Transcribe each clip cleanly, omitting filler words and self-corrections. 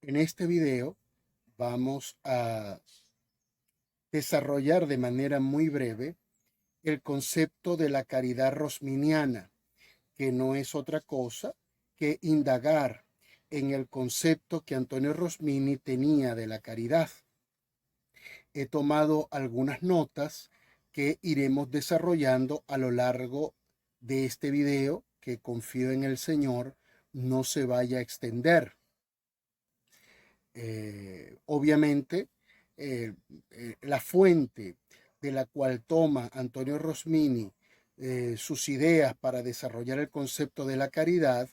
En este video vamos a desarrollar de manera muy breve el concepto de la caridad rosminiana, que no es otra cosa que indagar en el concepto que Antonio Rosmini tenía de la caridad. He tomado algunas notas que iremos desarrollando a lo largo de este video, que confío en el Señor no se vaya a extender. Obviamente, la fuente de la cual toma Antonio Rosmini sus ideas para desarrollar el concepto de la caridad,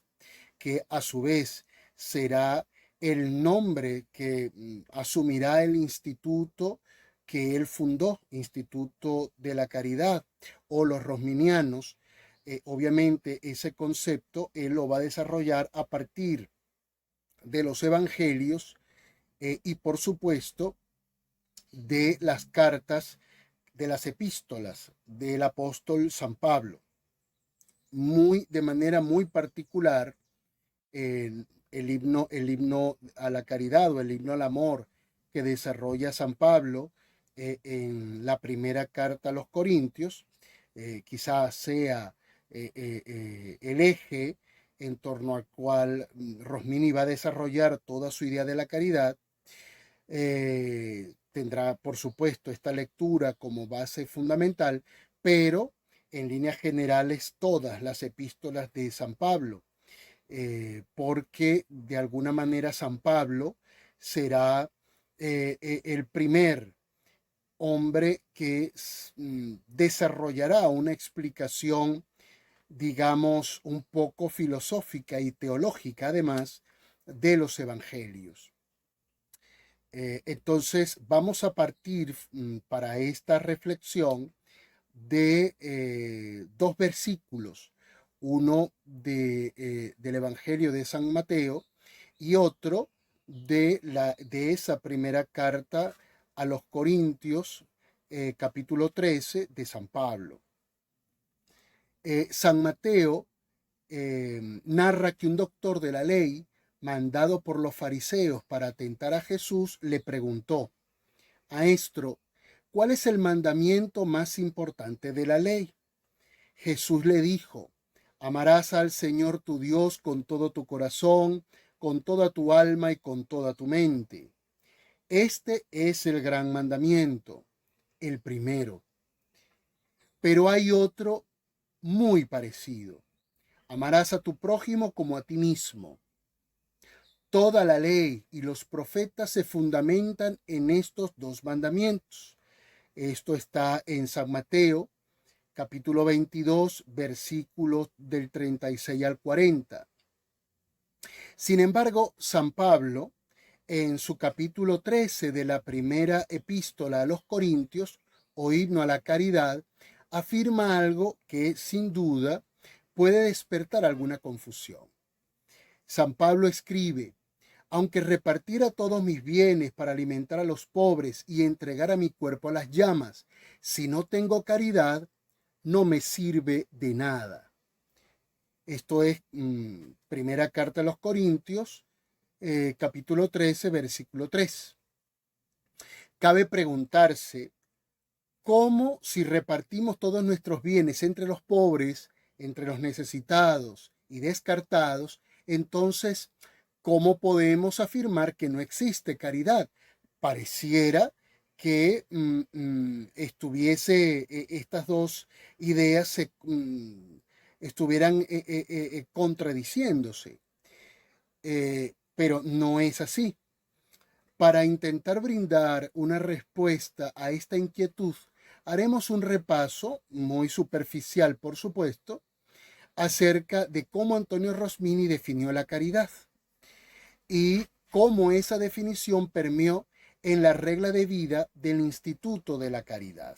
que a su vez será el nombre que asumirá el instituto que él fundó, Instituto de la Caridad, o los rosminianos. Obviamente ese concepto él lo va a desarrollar a partir de los evangelios y por supuesto de las cartas, de las epístolas del apóstol San Pablo. De manera muy particular, el himno a la caridad o el himno al amor que desarrolla San Pablo en la primera carta a los Corintios, quizás sea el eje en torno al cual Rosmini va a desarrollar toda su idea de la caridad. Tendrá, por supuesto, esta lectura como base fundamental, pero en líneas generales todas las epístolas de San Pablo, porque de alguna manera San Pablo será el primer hombre que desarrollará una explicación, digamos, un poco filosófica y teológica, además, de los evangelios. Entonces vamos a partir para esta reflexión de dos versículos, uno del Evangelio de San Mateo y otro de esa primera carta a los Corintios, capítulo 13 de San Pablo. San Mateo narra que un doctor de la ley, mandado por los fariseos para tentar a Jesús, le preguntó: Maestro, ¿cuál es el mandamiento más importante de la ley? Jesús le dijo: amarás al Señor tu Dios con todo tu corazón, con toda tu alma y con toda tu mente. Este es el gran mandamiento, el primero. Pero hay otro muy parecido: amarás a tu prójimo como a ti mismo. Toda la ley y los profetas se fundamentan en estos dos mandamientos. Esto está en San Mateo, capítulo 22, versículos del 36 al 40. Sin embargo, San Pablo, en su capítulo 13 de la primera epístola a los Corintios, o himno a la caridad, afirma algo que sin duda puede despertar alguna confusión. San Pablo escribe: aunque repartiera todos mis bienes para alimentar a los pobres y entregara mi cuerpo a las llamas, si no tengo caridad, no me sirve de nada. Esto es primera carta a los Corintios, capítulo 13, versículo 3. Cabe preguntarse cómo, si repartimos todos nuestros bienes entre los pobres, entre los necesitados y descartados, entonces, ¿cómo podemos afirmar que no existe caridad? Pareciera que estas dos ideas estuvieran contradiciéndose, pero no es así. Para intentar brindar una respuesta a esta inquietud, haremos un repaso muy superficial, por supuesto, acerca de cómo Antonio Rosmini definió la caridad y cómo esa definición permeó en la regla de vida del Instituto de la Caridad.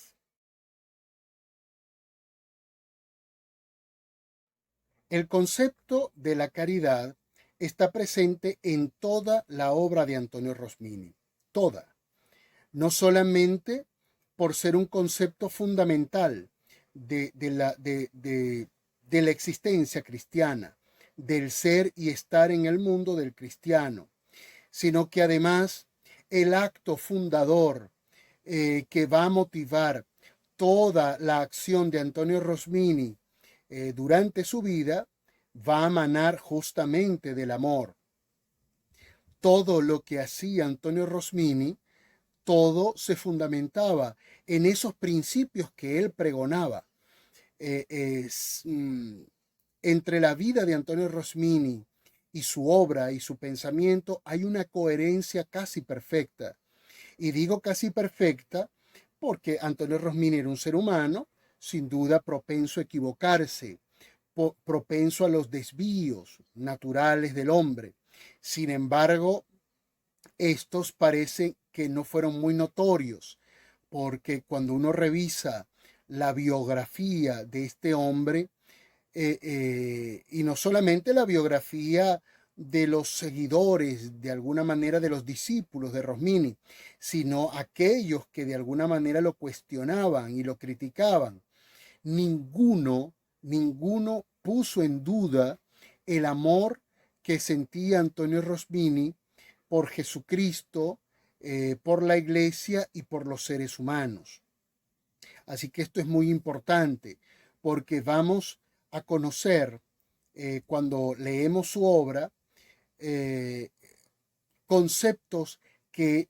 El concepto de la caridad está presente en toda la obra de Antonio Rosmini, toda, no solamente por ser un concepto fundamental de la existencia cristiana, del ser y estar en el mundo del cristiano, sino que además el acto fundador que va a motivar toda la acción de Antonio Rosmini durante su vida va a manar justamente del amor. Todo lo que hacía Antonio Rosmini, todo se fundamentaba en esos principios que él pregonaba. Entre la vida de Antonio Rosmini y su obra y su pensamiento hay una coherencia casi perfecta. Y digo casi perfecta porque Antonio Rosmini era un ser humano, sin duda propenso a equivocarse, propenso a los desvíos naturales del hombre. Sin embargo, estos parecen que no fueron muy notorios, porque cuando uno revisa la biografía de este hombre, y no solamente la biografía de los seguidores, de alguna manera de los discípulos de Rosmini, sino aquellos que de alguna manera lo cuestionaban y lo criticaban, ninguno puso en duda el amor que sentía Antonio Rosmini por Jesucristo, por la iglesia y por los seres humanos. Así que esto es muy importante porque vamos a conocer, cuando leemos su obra, conceptos que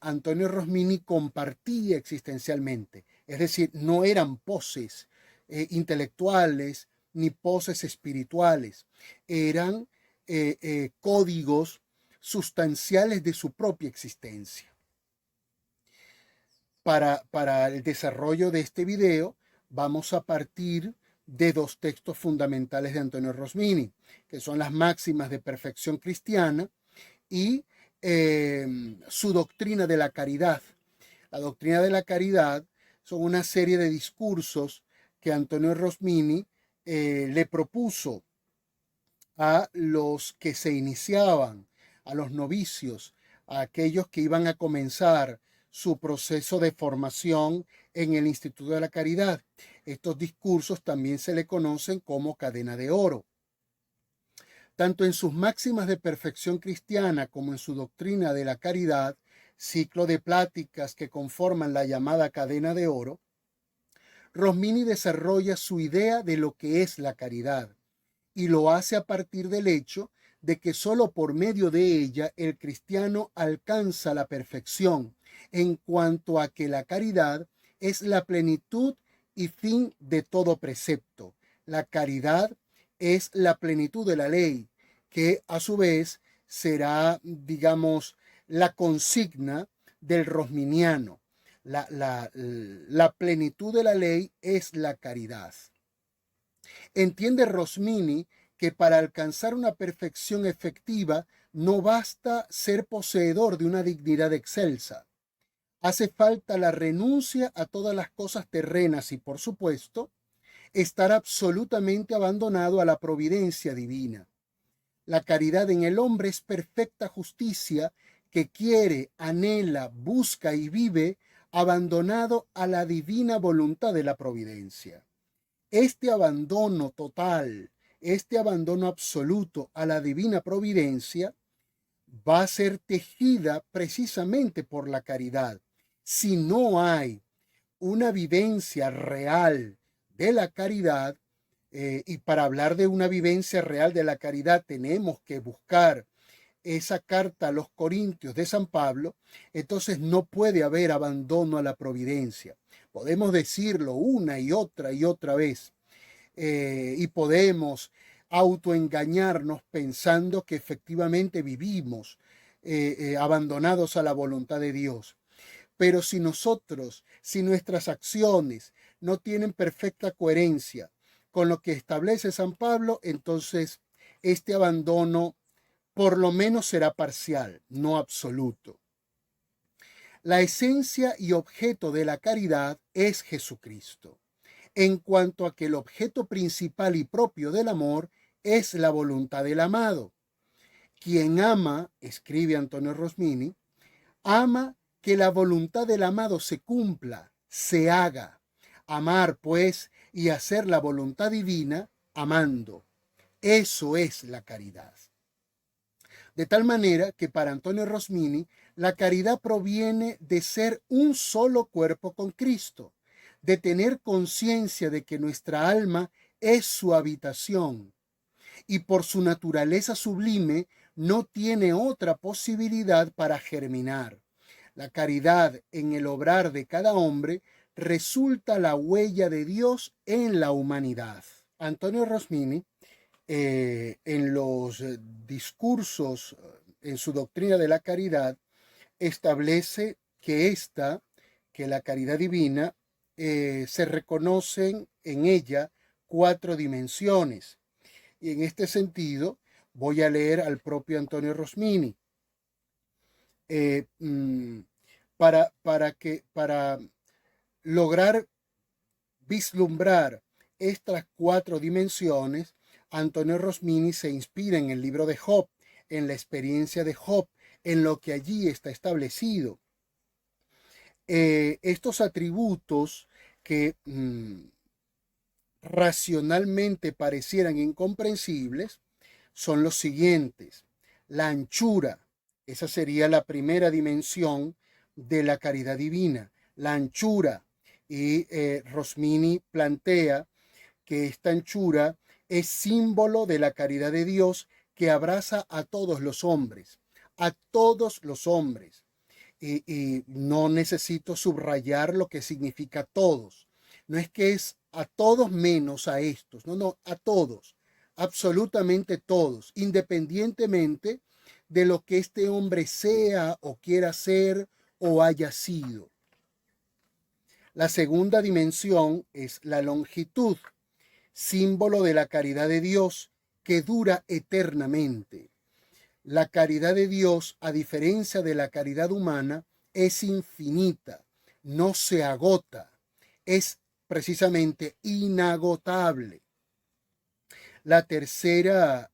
Antonio Rosmini compartía existencialmente. Es decir, no eran poses intelectuales ni poses espirituales, eran códigos sustanciales de su propia existencia. Para el desarrollo de este video vamos a partir de dos textos fundamentales de Antonio Rosmini, que son las máximas de perfección cristiana y su doctrina de la caridad. La doctrina de la caridad son una serie de discursos que Antonio Rosmini le propuso a los que se iniciaban, a los novicios, a aquellos que iban a comenzar su proceso de formación en el Instituto de la Caridad. Estos discursos también se le conocen como cadena de oro. Tanto en sus máximas de perfección cristiana como en su doctrina de la caridad, ciclo de pláticas que conforman la llamada cadena de oro, Rosmini desarrolla su idea de lo que es la caridad y lo hace a partir del hecho de que solo por medio de ella el cristiano alcanza la perfección, en cuanto a que la caridad es la plenitud y fin de todo precepto. La caridad es la plenitud de la ley, que a su vez será, digamos, la consigna del rosminiano. La plenitud de la ley es la caridad. Entiende Rosmini que para alcanzar una perfección efectiva no basta ser poseedor de una dignidad excelsa. Hace falta la renuncia a todas las cosas terrenas y, por supuesto, estar absolutamente abandonado a la providencia divina. La caridad en el hombre es perfecta justicia que quiere, anhela, busca y vive abandonado a la divina voluntad de la providencia. Este abandono total, este abandono absoluto a la divina providencia va a ser tejida precisamente por la caridad. Si no hay una vivencia real de la caridad, y para hablar de una vivencia real de la caridad tenemos que buscar esa carta a los Corintios de San Pablo, entonces no puede haber abandono a la providencia. Podemos decirlo una y otra vez, y podemos autoengañarnos pensando que efectivamente vivimos abandonados a la voluntad de Dios. Pero si nuestras acciones no tienen perfecta coherencia con lo que establece San Pablo, entonces este abandono por lo menos será parcial, no absoluto. La esencia y objeto de la caridad es Jesucristo, en cuanto a que el objeto principal y propio del amor es la voluntad del amado. Quien ama, escribe Antonio Rosmini, ama que la voluntad del amado se cumpla, se haga. Amar, pues, y hacer la voluntad divina, amando. Eso es la caridad. De tal manera que para Antonio Rosmini, la caridad proviene de ser un solo cuerpo con Cristo, de tener conciencia de que nuestra alma es su habitación y por su naturaleza sublime no tiene otra posibilidad para germinar. La caridad en el obrar de cada hombre resulta la huella de Dios en la humanidad. Antonio Rosmini, en los discursos, en su doctrina de la caridad, establece que la caridad divina, se reconocen en ella cuatro dimensiones. Y en este sentido, voy a leer al propio Antonio Rosmini. Eh, mm, para lograr vislumbrar estas cuatro dimensiones, Antonio Rosmini se inspira en el libro de Job, en la experiencia de Job, en lo que allí está establecido. Estos atributos que racionalmente parecieran incomprensibles son los siguientes. La anchura, esa sería la primera dimensión de la caridad divina, la anchura. Y Rosmini plantea que esta anchura es símbolo de la caridad de Dios que abraza a todos los hombres, a todos los hombres. Y no necesito subrayar lo que significa todos. No es que es a todos menos a estos, no, a todos, absolutamente todos, independientemente de lo que este hombre sea o quiera ser o haya sido. La segunda dimensión es la longitud, símbolo de la caridad de Dios que dura eternamente. La caridad de Dios, a diferencia de la caridad humana, es infinita, no se agota, es precisamente inagotable. La tercera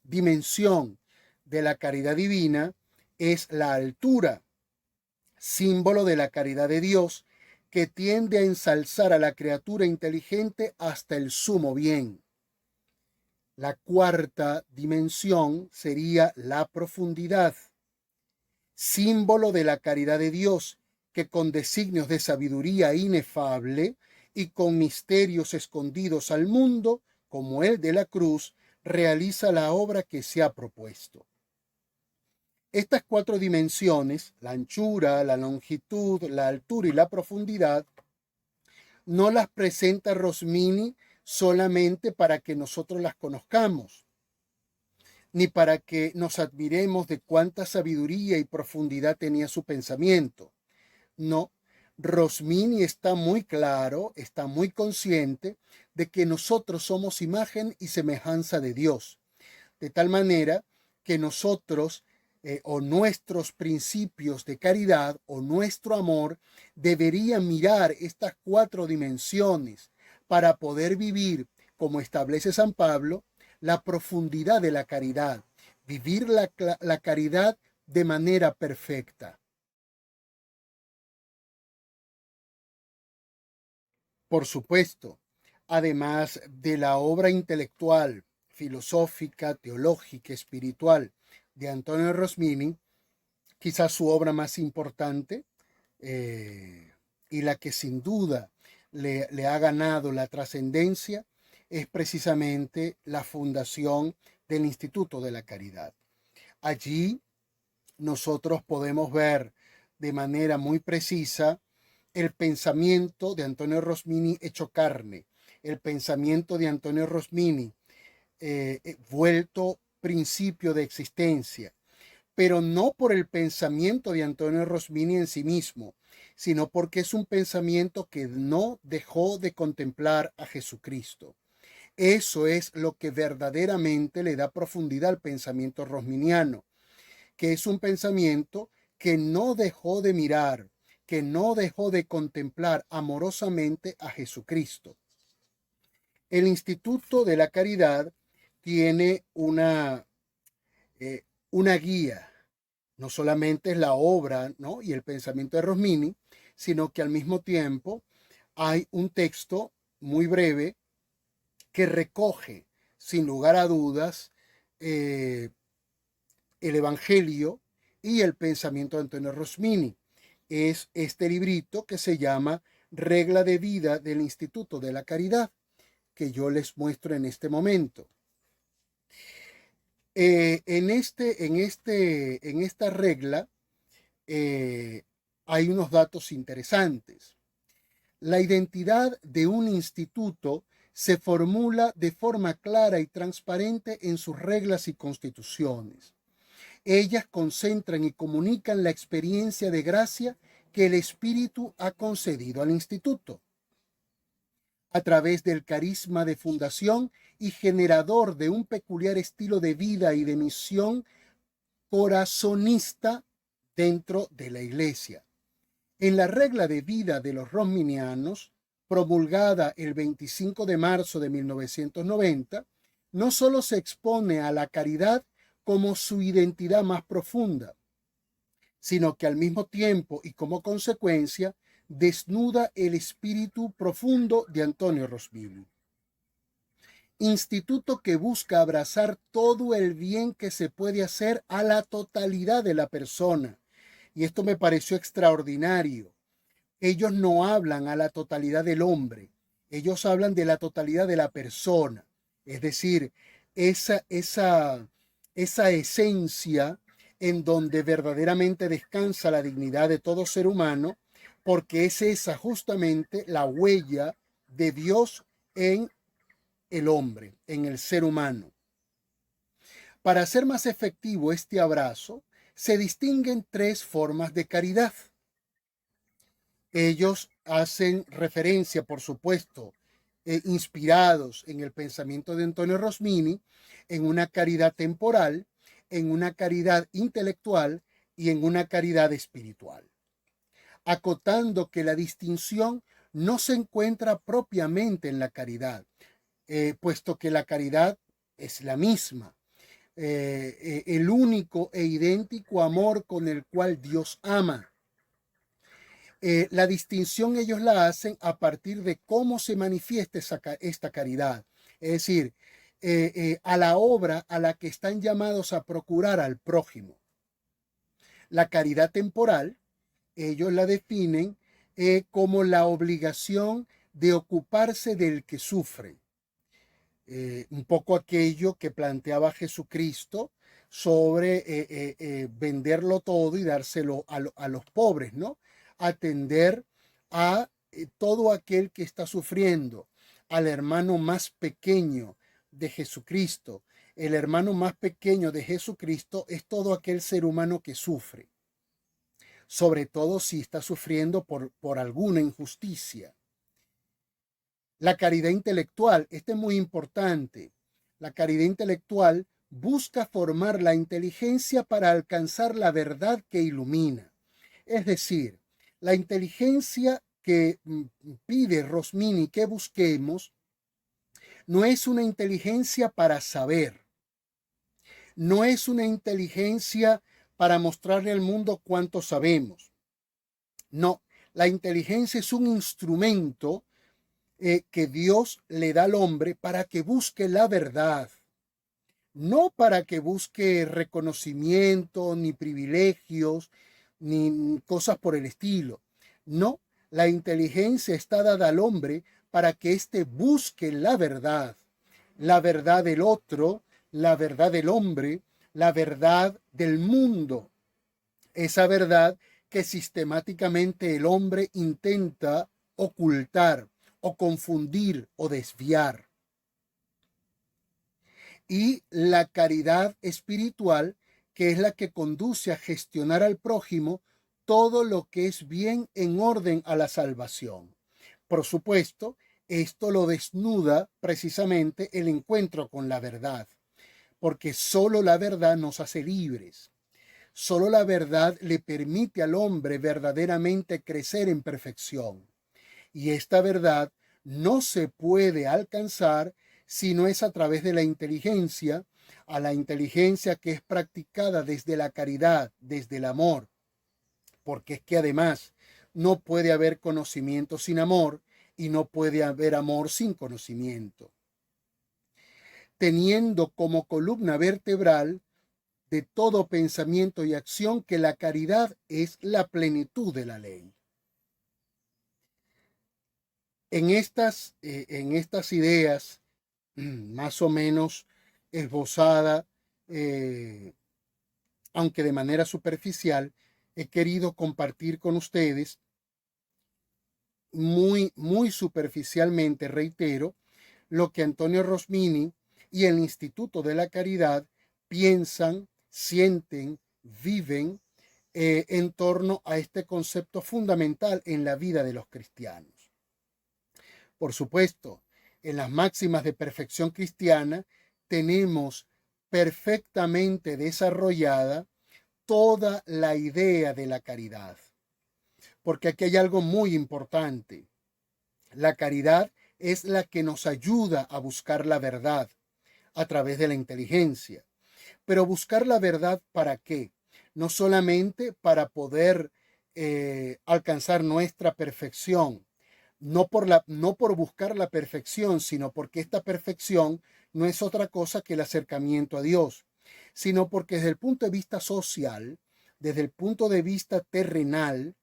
dimensión de la caridad divina es la altura, símbolo de la caridad de Dios, que tiende a ensalzar a la criatura inteligente hasta el sumo bien. La cuarta dimensión sería la profundidad, símbolo de la caridad de Dios, que con designios de sabiduría inefable y con misterios escondidos al mundo, como el de la cruz, realiza la obra que se ha propuesto. Estas cuatro dimensiones, la anchura, la longitud, la altura y la profundidad, no las presenta Rosmini solamente para que nosotros las conozcamos, ni para que nos admiremos de cuánta sabiduría y profundidad tenía su pensamiento. No, Rosmini está muy claro, está muy consciente de que nosotros somos imagen y semejanza de Dios, de tal manera que nosotros o nuestros principios de caridad o nuestro amor deberían mirar estas cuatro dimensiones para poder vivir, como establece San Pablo, la profundidad de la caridad, vivir la caridad de manera perfecta. Por supuesto, además de la obra intelectual, filosófica, teológica, espiritual de Antonio Rosmini, quizás su obra más importante y la que sin duda le ha ganado la trascendencia es precisamente la fundación del Instituto de la Caridad. Allí nosotros podemos ver de manera muy precisa el pensamiento de Antonio Rosmini hecho carne, el pensamiento de Antonio Rosmini vuelto principio de existencia, pero no por el pensamiento de Antonio Rosmini en sí mismo, sino porque es un pensamiento que no dejó de contemplar a Jesucristo. Eso es lo que verdaderamente le da profundidad al pensamiento rosminiano, que es un pensamiento que no dejó de mirar, que no dejó de contemplar amorosamente a Jesucristo. El Instituto de la Caridad tiene una guía. No solamente es la obra, ¿no?, y el pensamiento de Rosmini, sino que al mismo tiempo hay un texto muy breve que recoge, sin lugar a dudas, el Evangelio y el pensamiento de Antonio Rosmini. Es este librito que se llama Regla de Vida del Instituto de la Caridad, que yo les muestro en este momento. En esta regla hay unos datos interesantes. La identidad de un instituto se formula de forma clara y transparente en sus reglas y constituciones. Ellas concentran y comunican la experiencia de gracia que el Espíritu ha concedido al instituto. A través del carisma de fundación y generador de un peculiar estilo de vida y de misión corazonista dentro de la Iglesia. En la regla de vida de los rosminianos, promulgada el 25 de marzo de 1990, no solo se expone a la caridad como su identidad más profunda, sino que al mismo tiempo y como consecuencia desnuda el espíritu profundo de Antonio Rosmini. Instituto que busca abrazar todo el bien que se puede hacer a la totalidad de la persona. Y esto me pareció extraordinario. Ellos no hablan a la totalidad del hombre, ellos hablan de la totalidad de la persona. Es decir, esa esencia en donde verdaderamente descansa la dignidad de todo ser humano, porque es esa justamente la huella de Dios en el hombre, en el ser humano. Para hacer más efectivo este abrazo, se distinguen tres formas de caridad. Ellos hacen referencia, por supuesto, inspirados en el pensamiento de Antonio Rosmini, en una caridad temporal, en una caridad intelectual y en una caridad espiritual, acotando que la distinción no se encuentra propiamente en la caridad, puesto que la caridad es la misma, el único e idéntico amor con el cual Dios ama. La distinción ellos la hacen a partir de cómo se manifiesta esta caridad, es decir, a la obra a la que están llamados a procurar al prójimo. La caridad temporal, ellos la definen como la obligación de ocuparse del que sufre. Un poco aquello que planteaba Jesucristo sobre venderlo todo y dárselo a los pobres, ¿no? Atender a todo aquel que está sufriendo, al hermano más pequeño de Jesucristo. El hermano más pequeño de Jesucristo es todo aquel ser humano que sufre, sobre todo si está sufriendo por alguna injusticia. La caridad intelectual, este es muy importante. La caridad intelectual busca formar la inteligencia para alcanzar la verdad que ilumina. Es decir, la inteligencia que pide Rosmini que busquemos no es una inteligencia para saber, no es una inteligencia para mostrarle al mundo cuánto sabemos. No, la inteligencia es un instrumento que Dios le da al hombre para que busque la verdad, no para que busque reconocimiento, ni privilegios, ni cosas por el estilo. No, la inteligencia está dada al hombre para que éste busque la verdad del otro, la verdad del hombre, la verdad del mundo. Esa verdad que sistemáticamente el hombre intenta ocultar o confundir o desviar. Y la caridad espiritual, que es la que conduce a gestionar al prójimo todo lo que es bien en orden a la salvación. Por supuesto, esto lo desnuda precisamente el encuentro con la verdad, porque solo la verdad nos hace libres. Solo la verdad le permite al hombre verdaderamente crecer en perfección. Y esta verdad no se puede alcanzar si no es a través de la inteligencia, a la inteligencia que es practicada desde la caridad, desde el amor, porque es que además no puede haber conocimiento sin amor y no puede haber amor sin conocimiento. Teniendo como columna vertebral de todo pensamiento y acción, que la caridad es la plenitud de la ley. En estas ideas, más o menos esbozada, aunque de manera superficial, he querido compartir con ustedes muy superficialmente, reitero, lo que Antonio Rosmini y el Instituto de la Caridad piensan, sienten, viven en torno a este concepto fundamental en la vida de los cristianos. Por supuesto, en las máximas de perfección cristiana tenemos perfectamente desarrollada toda la idea de la caridad. Porque aquí hay algo muy importante. La caridad es la que nos ayuda a buscar la verdad a través de la inteligencia. Pero buscar la verdad, ¿para qué? No solamente para poder alcanzar nuestra perfección, no por buscar la perfección, sino porque esta perfección no es otra cosa que el acercamiento a Dios, sino porque desde el punto de vista social, desde el punto de vista terrenal,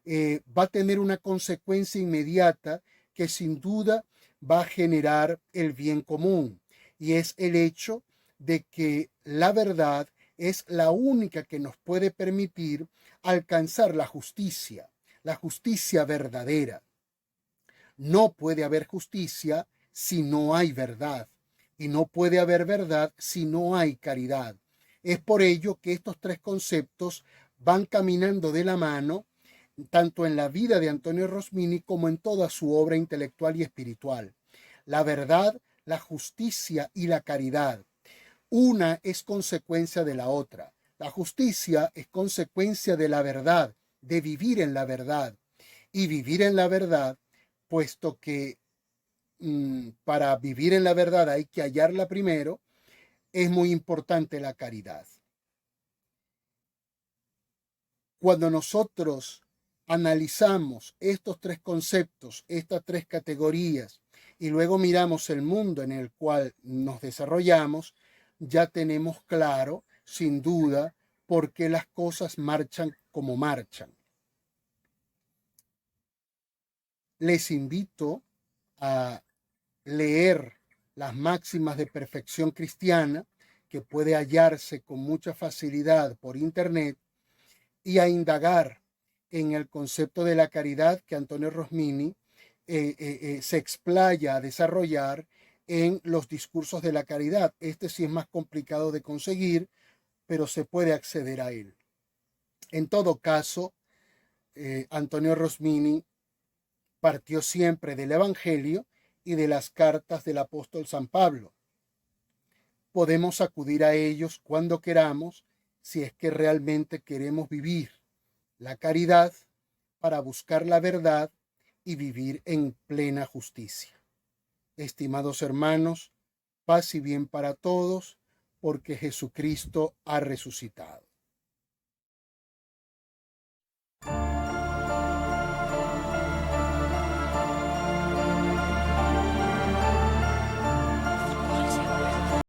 va a tener una consecuencia inmediata que sin duda va a generar el bien común, y es el hecho de que la verdad es la única que nos puede permitir alcanzar la justicia verdadera. No puede haber justicia si no hay verdad, y no puede haber verdad si no hay caridad. Es por ello que estos tres conceptos van caminando de la mano tanto en la vida de Antonio Rosmini como en toda su obra intelectual y espiritual. La verdad, la justicia y la caridad. Una es consecuencia de la otra. La justicia es consecuencia de la verdad, de vivir en la verdad. Y vivir en la verdad, puesto que para vivir en la verdad hay que hallarla primero, es muy importante la caridad. Cuando nosotros analizamos estos tres conceptos, estas tres categorías, y luego miramos el mundo en el cual nos desarrollamos, ya tenemos claro, sin duda, por qué las cosas marchan como marchan. Les invito a leer las máximas de perfección cristiana, que puede hallarse con mucha facilidad por internet, y a indagar en el concepto de la caridad que Antonio Rosmini se explaya a desarrollar en los discursos de la caridad. Este sí es más complicado de conseguir, pero se puede acceder a él. En todo caso, Antonio Rosmini partió siempre del Evangelio y de las cartas del apóstol San Pablo. Podemos acudir a ellos cuando queramos, si es que realmente queremos vivir la caridad para buscar la verdad y vivir en plena justicia. Estimados hermanos, paz y bien para todos, porque Jesucristo ha resucitado.